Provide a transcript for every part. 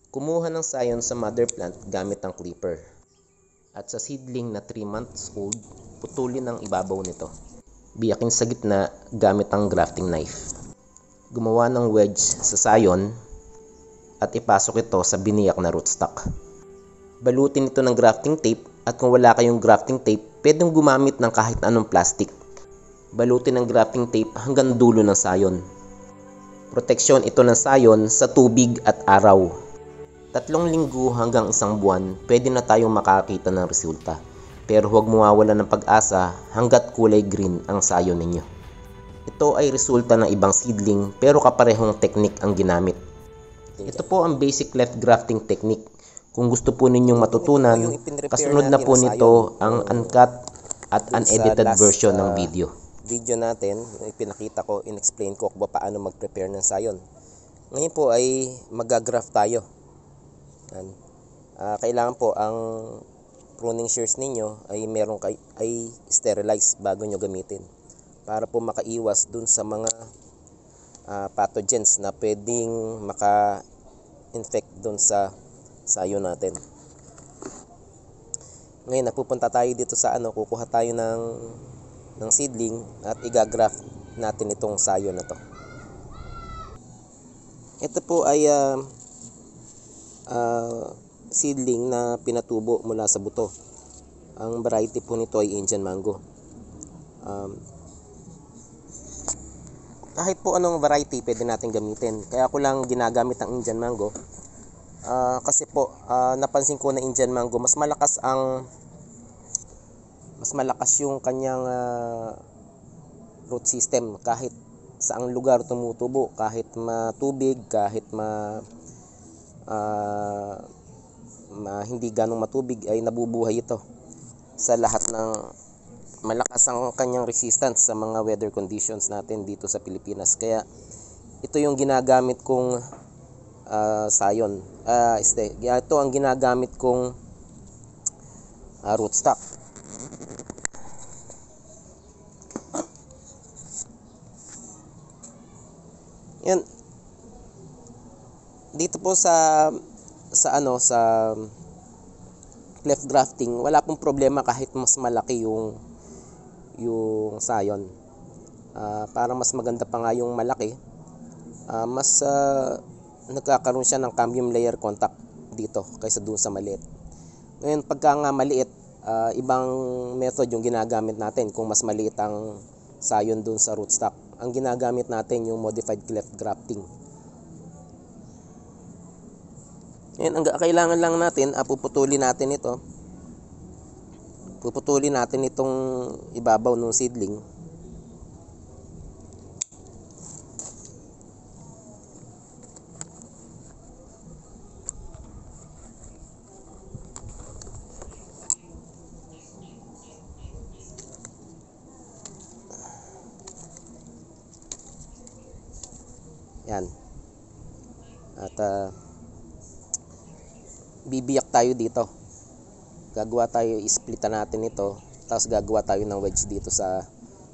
Kumuha ng sayon sa mother plant gamit ang clipper. At sa seedling na 3 months old, putulin ang ibabaw nito. Biyakin sa gitna gamit ang grafting knife. Gumawa ng wedge sa sayon at ipasok ito sa biniyak na rootstock. Balutin ito ng grafting tape at kung wala kayong grafting tape, pwedeng gumamit ng kahit anong plastic. Balutin ng grafting tape hanggang dulo ng sayon. Proteksyon ito ng sayon sa tubig at araw. 3 linggo hanggang 1 buwan, pwede na tayong makakita ng resulta. Pero huwag mawawala ng pag-asa hanggat kulay green ang sayon ninyo. Ito ay resulta ng ibang seedling pero kaparehong teknik ang ginamit. Ito po ang basic left grafting technique. Kung gusto po ninyong matutunan, kasunod na po nito ang uncut at unedited version ng video. Video natin, pinakita ko, in-explain ko kung paano mag-prepare ng sayon. Ngayon po ay mag-graft tayo. Kailangan po ang pruning shears ninyo ay ay sterilize bago nyo gamitin para po makaiwas dun sa mga pathogens na pwedeng maka-infect dun sa sayo natin. Ngayon napupunta tayo dito sa kukuha tayo ng seedling at igagraft natin itong sayo na to. Ito po ay seedling na pinatubo mula sa buto. Ang variety po nito ay Indian mango. Kahit po anong variety pwede natin gamitin. Kaya ko lang ginagamit ang Indian mango. Kasi po napansin ko na Indian mango mas malakas yung kanyang root system kahit saang lugar tumutubo, kahit matubig, kahit hindi ganong matubig ay nabubuhay ito. Sa lahat ng malakas ang kanyang resistance sa mga weather conditions natin dito sa Pilipinas. Kaya ito yung ginagamit kong sayon. Ito ang ginagamit kong rootstock. Yan. Dito po sa cleft grafting, wala pong problema kahit mas malaki yung sayon. Para mas maganda pa nga yung malaki, mas nagkakaroon siya ng cambium layer contact dito kaysa dun sa maliit. Ngayon pagka nga maliit, ibang method yung ginagamit natin kung mas maliit ang sayon dun sa rootstock. Ang ginagamit natin yung modified cleft grafting. Ngayon, ang kailangan lang natin, puputulin natin ito. Puputulin natin itong ibabaw ng seedling. Yan. At bibiyak tayo dito. Gagawa tayo, isplitan natin ito. Tapos gagawa tayo ng wedge dito sa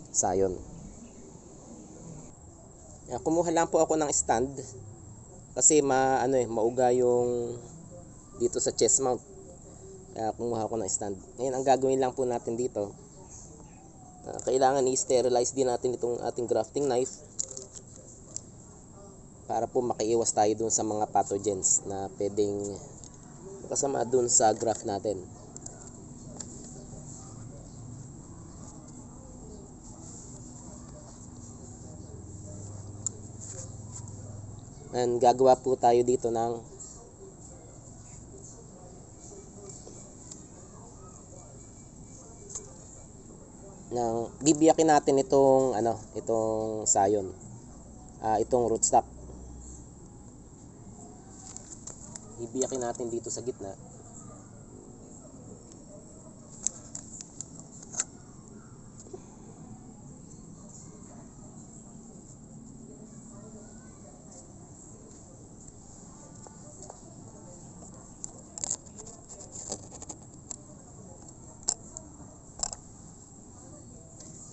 sayon. Yan, kumuha lang po ako ng stand. Kasi mauga yung dito sa chest mount. Kaya kumuha ako ng stand. Ngayon, ang gagawin lang po natin dito, kailangan i-sterilize din natin itong ating grafting knife para po makaiwas tayo dun sa mga pathogens na pwedeng kasama dun sa graft natin. And gagawa po tayo dito ng bibiyakin natin itong sayon. Itong rootstock. Bibiyakin natin dito sa gitna.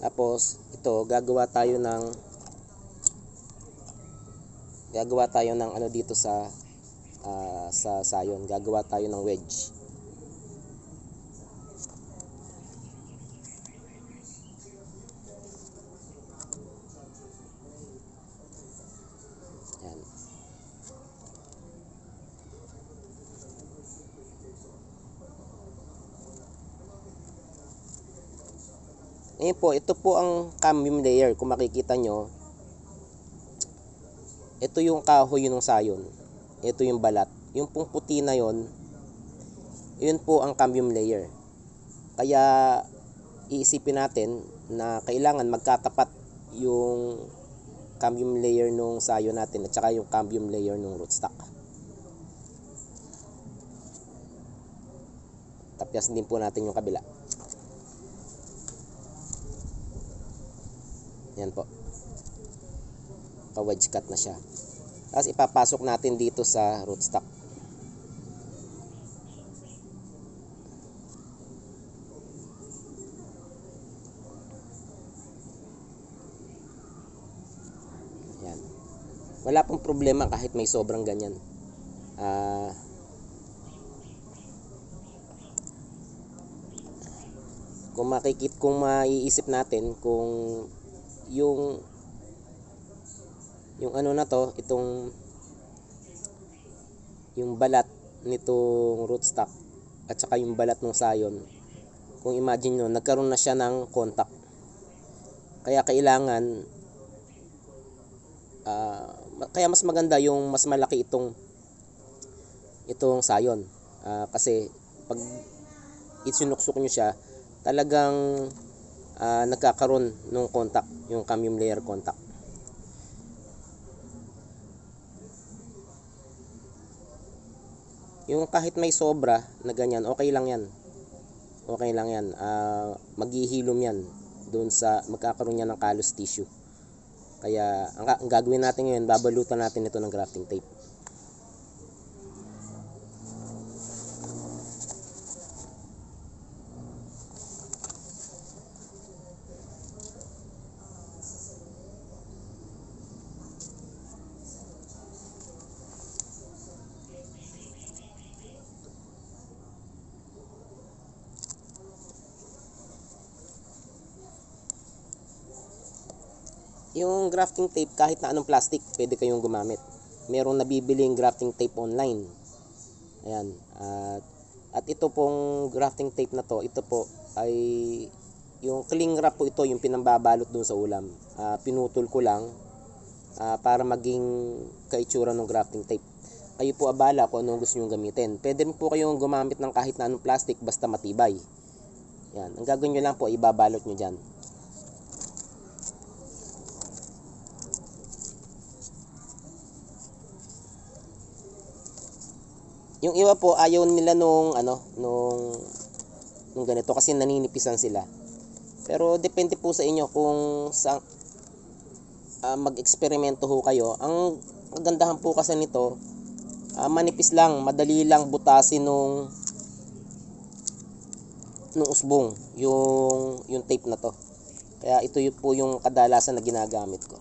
Tapos ito gagawa tayo ng dito sa sa sayon. Gagawa tayo ng wedge. Yan. Ngayon po, ito po ang cambium layer. Kung makikita nyo, ito yung kahoy ng sayon. Ito yung balat. Yung pong puti na yon, yun po ang cambium layer. Kaya iisipin natin na kailangan magkatapat yung cambium layer nung sayon natin at saka yung cambium layer nung rootstock. Tapos din po natin yung kabila. Yan po. Pa-wedge cut na siya. Tapos ipapasok natin dito sa rootstock. Yan. Wala pong problema kahit may sobrang ganyan. Kung maiisip natin kung yung ano na to, yung balat nitong rootstock at saka yung balat ng sayon, kung imagine nyo, nagkaroon na siya ng contact. Kaya kailangan kaya mas maganda yung mas malaki itong sayon. Kasi pag isinuksok nyo siya, talagang nagkakaroon ng contact, yung cambium layer contact. Yung kahit may sobra na ganyan, okay lang yan. Okay lang yan. Maghihilom yan doon sa magkakaroon niya ng callus tissue. Kaya ang gagawin natin ngayon, babalutan natin ito ng grafting tape. Yung grafting tape, kahit na anong plastic, pwede kayong gumamit. Merong nabibiling grafting tape online. Ayan. At ito pong grafting tape na to, ito po ay yung cling wrap po ito, yung pinambabalot doon sa ulam. Pinutol ko lang para maging kaitsura ng grafting tape. Kayo po abala kung anong gusto nyo gamitin. Pwede rin po kayong gumamit ng kahit na anong plastic basta matibay. Yan. Ang gagawin nyo lang po, ibabalot nyo dyan. Yung iba po ayaw nila nung ganito kasi naninipisan sila. Pero depende po sa inyo kung sa mag-eksperimento ho kayo. Ang kagandahan po kasi nito, manipis lang, madali lang butasin nung usbong yung tape na to. Kaya ito po yung kadalasan na ginagamit ko.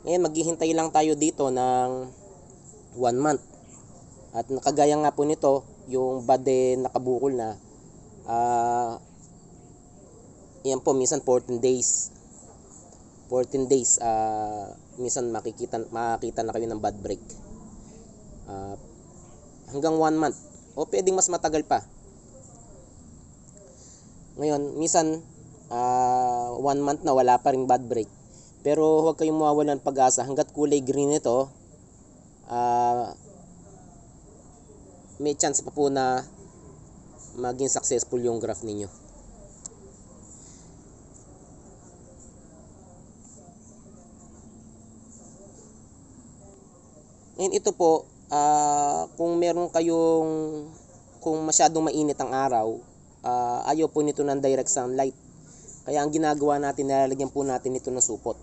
Ngayon, maghihintay lang tayo dito ng 1 month. At nakagaya nga po nito, yung bade nakabukol na, yan po, minsan 14 days. 14 days, minsan makikita na kayo ng bad break. Hanggang 1 month. O pwedeng mas matagal pa. Ngayon, minsan, 1 month na wala pa ring bad break. Pero huwag kayong mawawalan ng pag-asa. Hanggat kulay green ito, may chance pa po na maging successful yung graft ninyo. Ngayon ito po, kung meron kung masyadong mainit ang araw, ayaw po nito ng direct sunlight. Kaya ang ginagawa natin, nilalagyan po natin ito ng supot.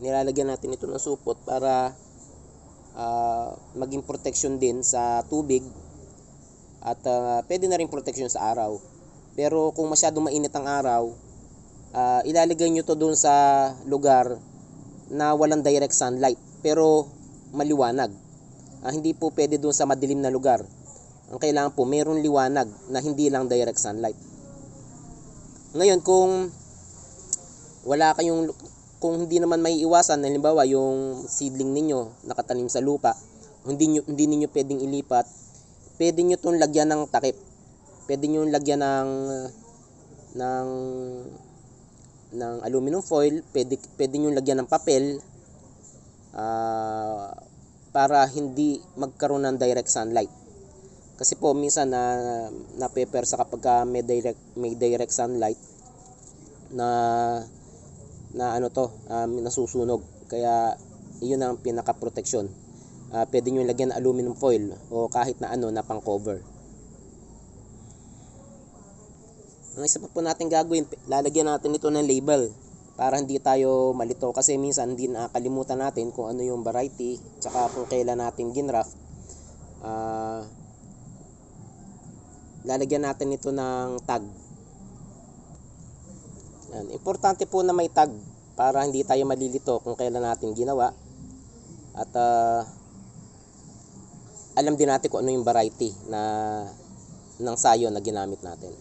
Nilalagyan natin ito ng supot para maging protection din sa tubig at pwede na rin protection sa araw. Pero kung masyadong mainit ang araw, ilalagay nyo to doon sa lugar na walang direct sunlight pero maliwanag. Hindi po pwede doon sa madilim na lugar. Ang kailangan po mayroong liwanag na hindi lang direct sunlight. Ngayon kung hindi naman maiiwasan, halimbawa yung seedling ninyo nakatanim sa lupa, hindi niyo pwedeng ilipat, pwede niyo tong lagyan ng takip. Pwede niyo lagyan ng aluminum foil, pwede niyo lagyan ng papel para hindi magkaroon ng direct sunlight. Kasi po minsan na paper sa kapag may direct sunlight na nasusunog. Kaya iyon ang pinaka-protection. Pwede niyo lagyan ng aluminum foil o kahit na pang cover. Ang isa pa po natin gagawin, lalagyan natin ito ng label para hindi tayo malito, kasi minsan hindi nakakalimutan natin kung ano yung variety tsaka kung kailan natin ginraft. Lalagyan natin ito ng tag. Yan. Importante po na may tag para hindi tayo malilito kung kailan natin ginawa, at alam din natin kung ano yung variety ng sayo na ginamit natin.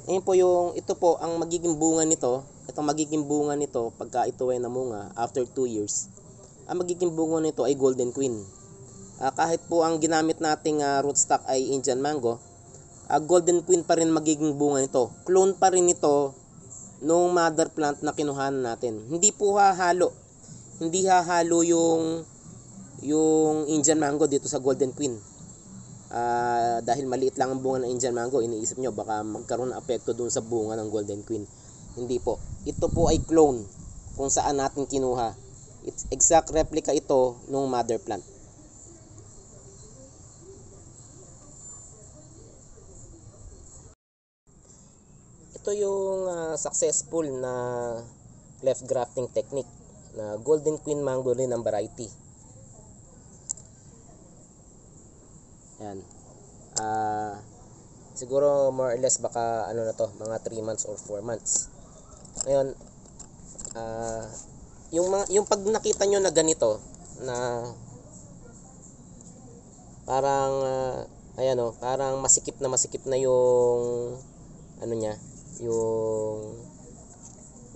Ngayon po ito po ang magiging bunga nito. Itong magiging bunga nito pagka ito ay namunga after 2 years. Ang magiging bunga nito ay Golden Queen. Kahit po ang ginamit nating rootstock ay Indian Mango, Golden Queen pa rin magiging bunga nito. Clone pa rin ito nung mother plant na kinuhanan natin. Hindi po hahalo. Hindi hahalo yung Indian Mango dito sa Golden Queen. Dahil maliit lang ang bunga ng Indian Mango, iniisip nyo baka magkaroon ng apekto dun sa bunga ng Golden Queen. Hindi po. Ito po ay clone kung saan natin kinuha. It's exact replica ito nung mother plant. Ito yung successful na cleft grafting technique na Golden Queen Mango rin ang variety. Yan. Siguro more or less baka mga 3 months or 4 months. Ngayon, yung pag nakita nyo na ganito na parang parang masikip na yung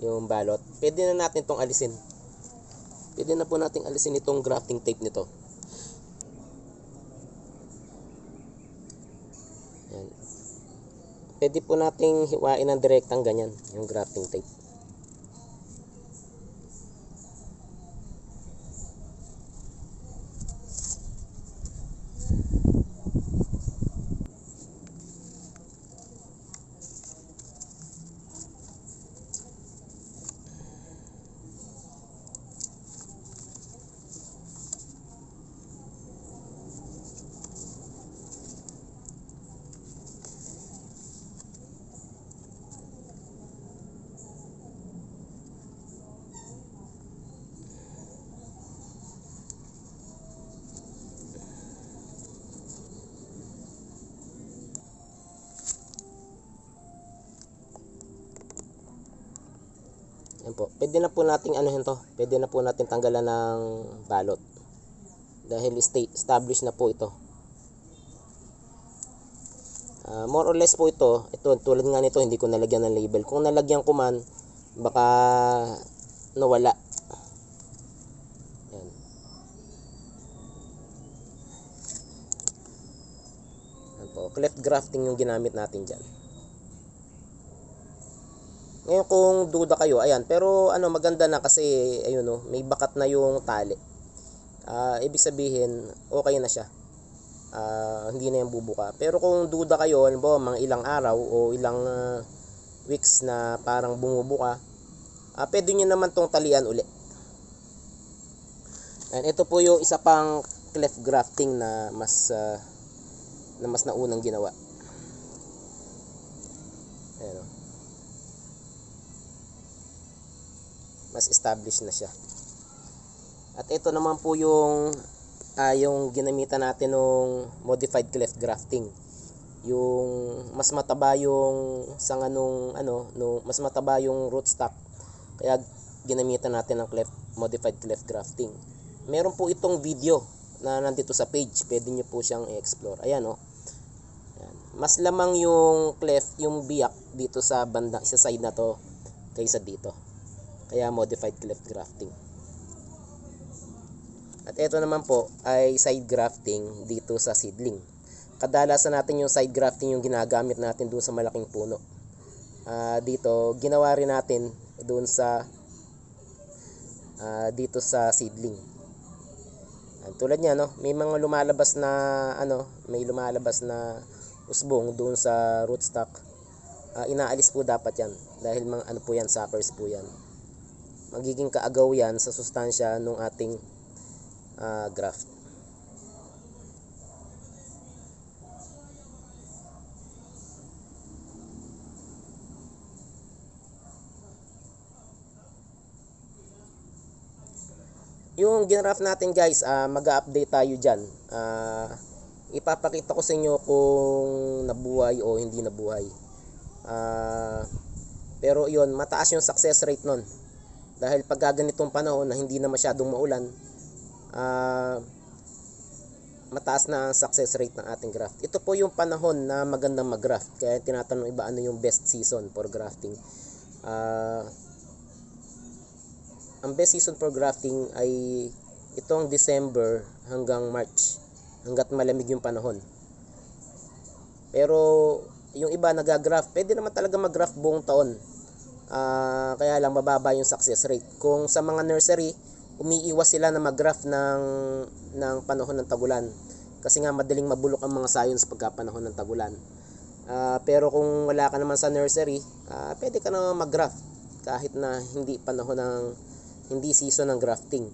yung balot, pwede na natin itong alisin. Pwede na po nating alisin itong grafting tape nito. Yan. Pwede po nating hiwain ng direktang ganyan yung grafting tape. Yan po. Pwede na po nating Pwede na po natin tanggalan ng balot. Dahil established na po ito. More or less po ito tulad nga nito, hindi ko nalagyan ng label. Kung nalagyan ko man, baka nawala. Yan. Yan po. Cleft grafting yung ginamit natin dyan. Ngayon kung duda kayo, ayan, pero maganda na kasi may bakat na yung tali. Ibig sabihin, okay na siya. Hindi na yan bubuka. Pero kung duda kayo, mga ilang araw o ilang weeks na parang bumubuka, pwede nyo naman tong talian uli. And ito po yung isa pang cleft grafting na mas naunang ginawa. Ayan, mas established na siya. At ito naman po yung yung ginamitan natin ng modified cleft grafting. Yung mas mataba yung sanga nung mas mataba yung rootstock. Kaya ginamitan natin ng modified cleft grafting. Meron po itong video na nandito sa page. Pwede nyo po siyang i-explore. Ayan, oh. Ayan. Mas lamang yung cleft, yung biyak dito sa banda, sa side na to kaysa dito. Kaya modified cleft grafting. At ito naman po ay side grafting dito sa seedling. Kadalasan natin yung side grafting yung ginagamit natin doon sa malaking puno. Dito, ginawa rin natin doon sa dito sa seedling. Tulad niya, no, may mga lumalabas na may lumalabas na usbong doon sa rootstock. Inaalis po dapat yan dahil mga po yan, suckers po yan. Magiging kaagaw yan sa sustansya ng ating graft. Yung ginagraft natin guys, mag-update tayo dyan. Ipapakita ko sa inyo kung nabuhay o hindi nabuhay. Pero yun, mataas yung success rate nun. Dahil pag ganitong panahon na hindi na masyadong maulan, mataas na ang success rate ng ating graft. Ito po yung panahon na magandang mag-graft. Kaya tinatanong iba ano yung best season for grafting. Ang best season for grafting ay itong December hanggang March, hanggat malamig yung panahon. Pero yung iba nagagraft, pwede naman talaga mag-graft buong taon. Kaya lang mababa yung success rate. Kung sa mga nursery, umiiwas sila na mag-graft ng panahon ng tagulan. Kasi nga madaling mabulok ang mga scions pagka panahon ng tagulan. Pero kung wala ka naman sa nursery, pwede ka naman mag-graft kahit na hindi panahon ng hindi season ng grafting.